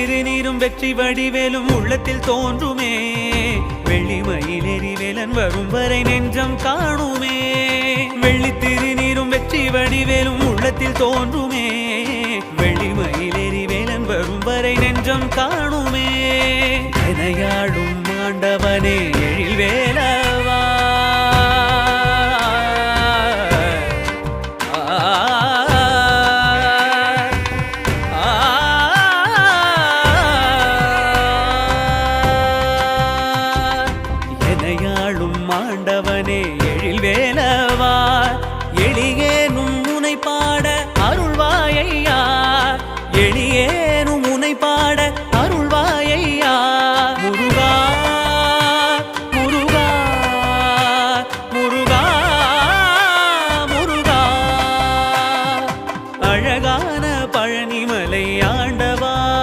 திருநீரும் வெற்றி வடிவேலும் உள்ளத்தில் தோன்றுமே வெள்ளிமயிலேறி வேலன் வரும் வரை நெஞ்சம் காணுமே வெள்ளி திருநீரும் வெற்றி வடிவேலும் உள்ளத்தில் தோன்றுமே வெள்ளிமயிலேறி வேலன் வரும் வரை நெஞ்சம் காணுமே எனையாடும் ஆண்டவனே எழில் வேலவா ஆண்டவனே எழில் வேலவா எளியேனும் உனை பாட அருள்வாயையா எளியேனும் உனை பாட